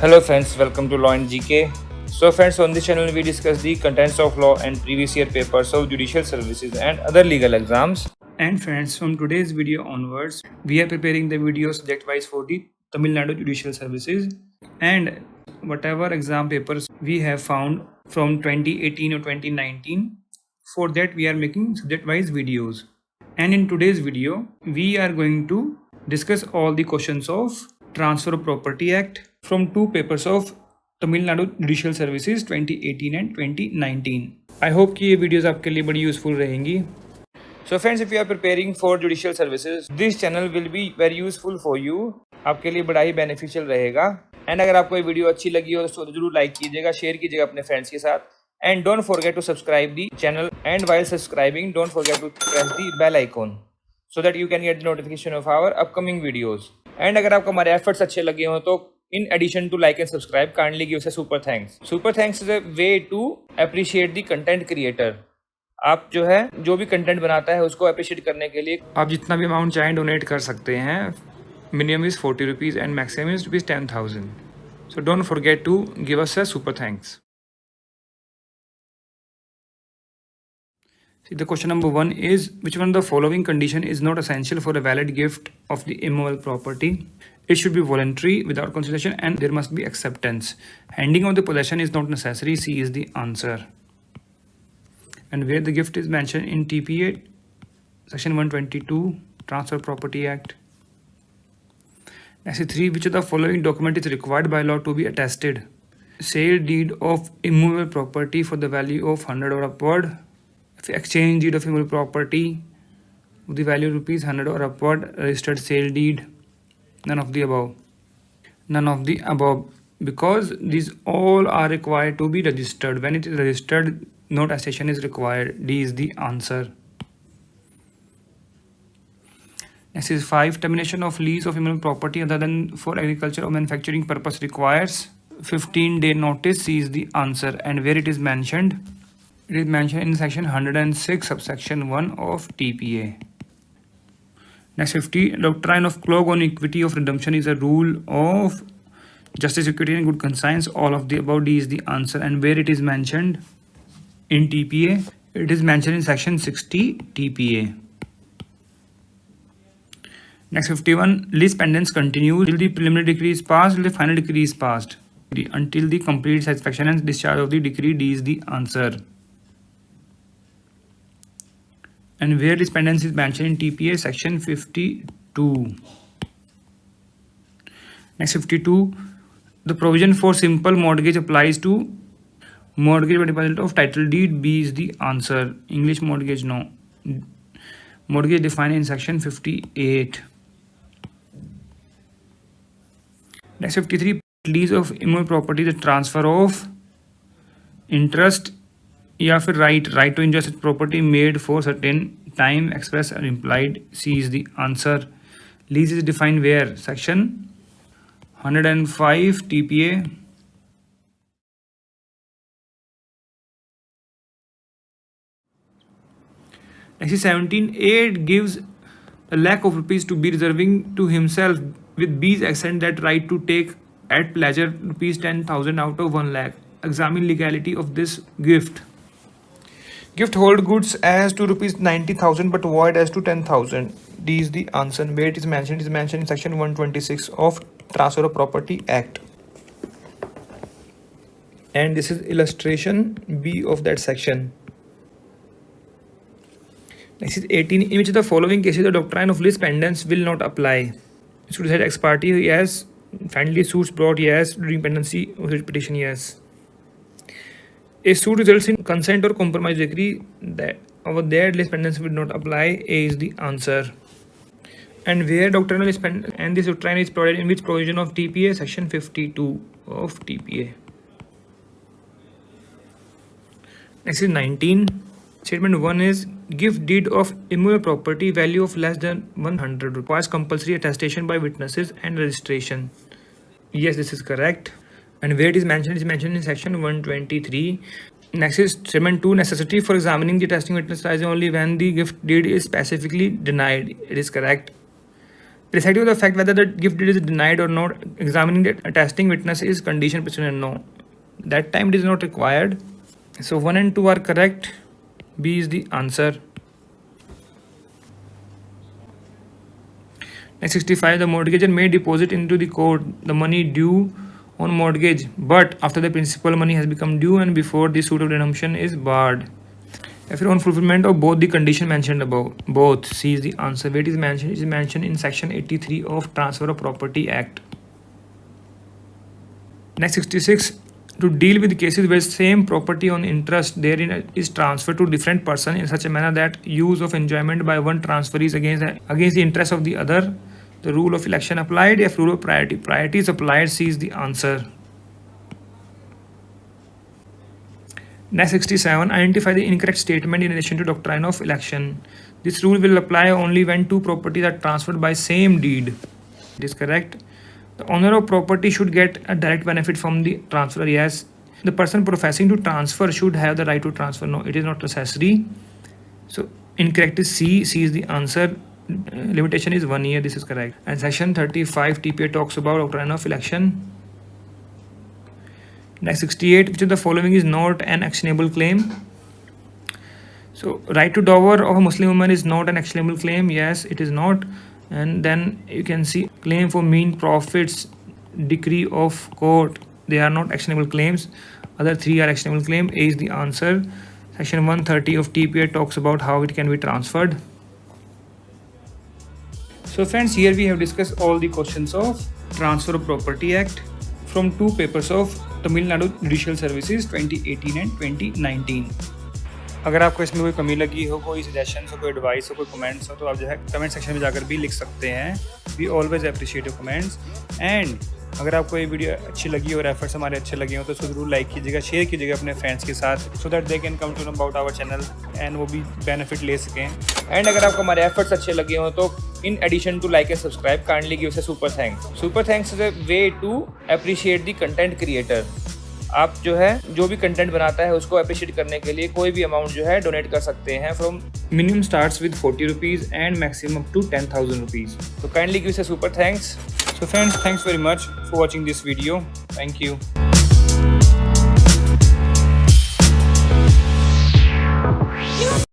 Hello friends, welcome to Law and GK. So friends, on this channel we discuss the contents of law and previous year papers of judicial services and other legal exams. And friends, from today's video onwards, we are preparing the video subject wise for the Tamil Nadu Judicial Services, and whatever exam papers we have found from 2018 or 2019, for that we are making subject wise videos. And in today's video, we are going to discuss all the questions of Transfer of Property Act from two papers of Tamil Nadu Judicial Services 2018 and 2019. I hope कि ये videos आपके लिए बड़ी useful रहेंगी. So friends, if you are preparing for judicial services, this channel will be very useful for you. आपके लिए बड़ा ही beneficial रहेगा. And अगर आपको ये वीडियो अच्छी लगी हो तो जरूर लाइक कीजिएगा, शेयर कीजिएगा अपने फ्रेंड्स के साथ. And don't forget to subscribe the channel. And while subscribing, don't forget to press the bell icon so that you can get the notification of our upcoming videos. And अगर आपको हमारे efforts अच्छे लगे हो तो in addition to like and subscribe, kindly give us a super thanks. Super thanks is a way to appreciate the content creator. आप जो है जो भी कंटेंट बनाता है उसको अप्रिशिएट करने के लिए आप जितना भी अमाउंट चाहें डोनेट कर सकते हैं. Minimum is 40 rupees and maximum is rupees 10,000. So don't forget to give us a super thanks. See, the question number 1 is, which one of the following condition is not essential for a valid gift of the immovable property? It should be voluntary, without consideration, and there must be acceptance. Handing of the possession is not necessary. C is the answer. And where the gift is mentioned in TPA, section 122, Transfer Property Act. Next 3, which of the following document is required by law to be attested? Sale deed of immovable property for the value of 100 or upward. Exchange deed of immovable property with the value rupees 100 or upward. Registered sale deed. None of the above. None of the above, because these all are required to be registered. When it is registered, no attestation is required. D is the answer. Next is 5. Termination of lease of immovable property other than for agriculture or manufacturing purpose requires 15-day notice. C is the answer. And where it is mentioned? It is mentioned in section 106 subsection 1 of TPA. Next 50. Doctrine of clog on equity of redemption is a rule of justice, equity and good conscience. All of the above. D is the answer. And where it is mentioned in TPA? It is mentioned in section 60 TPA. Next 51. Lease pendants continues till the preliminary decree is passed, till the final decree is passed. Until the complete satisfaction and discharge of the decree. D is the answer. And where this pendants is mentioned in TPA, section 52. Next 52. The provision for simple mortgage applies to mortgage by deposit of title deed. B is the answer. English mortgage, no. Mortgage defined in section 58. Next 53. Lease of immovable property, the transfer of interest या फिर right to enjoy such property made for certain time, express or implied. C is the answer. Lease is defined where? Section 105 TPA. Next is 17. A gives a lakh of rupees to B, reserving to himself with B's accent that right to take at pleasure rupees 10,000 out of 1 lakh. Examine legality of this gift. Gift hold goods as to rupees 90,000 but void as to 10,000. D is the answer. Where it is mentioned in section 126 of Transfer of Property Act. And this is illustration B of that section. Next is 18. In which of the following cases the doctrine of lease pendants will not apply? Suit decide ex parte, yes. Finally suits brought, yes. During pendency petition, yes. A suit results in consent or compromise decree, that over there lease pendants will not apply. A is the answer. And where doctrinal is and this doctrine is provided in which provision of TPA? Section 52 of TPA. Next is 19. Statement 1 is, give deed of immovable property value of less than 100 requires compulsory attestation by witnesses and registration. Yes, this is correct. And where it is mentioned in section 123. Next is statement 2. Necessity for examining the attesting witness arises only when the gift deed is specifically denied. It is correct. Irrespective of the fact whether the gift deed is denied or not, examining the attesting witness is condition precedent. No, that time it is not required. So 1 and 2 are correct. B is the answer. Next 65, the mortgagor may deposit into the court the money due on mortgage, but after the principal money has become due and before the suit of redemption is barred. If on fulfillment of both the condition mentioned above, both. C is the answer. Where it is mentioned? It is mentioned in section 83 of Transfer of Property Act. Next 66, to deal with cases where same property on interest therein is transferred to different person in such a manner that use of enjoyment by one transferee is against the interest of the other. The rule of election applied. If rule of priority is applied, C is the answer. Next 67, identify the incorrect statement in relation to doctrine of election. This rule will apply only when two properties are transferred by same deed. It is correct. The owner of property should get a direct benefit from the transfer. Yes. The person professing to transfer should have the right to transfer. No, it is not necessary. So incorrect is C. C is the answer. Limitation is 1 year. This is correct. And section 35 TPA talks about doctrine of election. Next 68, which of the following is not an actionable claim? So right to dower of a Muslim woman is not an actionable claim. Yes, it is not. And then you can see claim for mean profits, decree of court. They are not actionable claims. Other 3 are actionable claim. A is the answer. Section 130 of TPA talks about how it can be transferred. So friends, here we have discussed all the questions of Transfer of Property Act from 2 papers of Tamil Nadu Judicial Services 2018 and 2019. अगर आपको इसमें कोई कमी लगी हो, कोई suggestion हो, कोई एडवाइस हो, कोई कमेंट्स हो, तो आप जो है कमेंट सेक्शन में जाकर भी लिख सकते हैं. We always appreciate your comments. And अगर आपको ये वीडियो अच्छी लगी और एफर्ट्स हमारे अच्छे लगे हो तो उसको जरूर लाइक कीजिएगा, शेयर कीजिएगा अपने फ्रेंड्स के साथ, so that they can come to know about our channel and वो भी बेनिफिट ले सकें. एंड अगर आपको हमारे एफर्ट्स अच्छे लगे हो तो in addition to like and subscribe kindly give us a super thanks. Super thanks is a way to appreciate the content creator. आप जो है जो भी कंटेंट बनाता है उसको अप्रिशिएट करने के लिए कोई भी अमाउंट जो है डोनेट कर सकते हैं. From minimum starts with 40 rupees and maximum to 10,000 rupees. तो kindly give us a super thanks. So friends, thanks very much for watching this video. Thank you.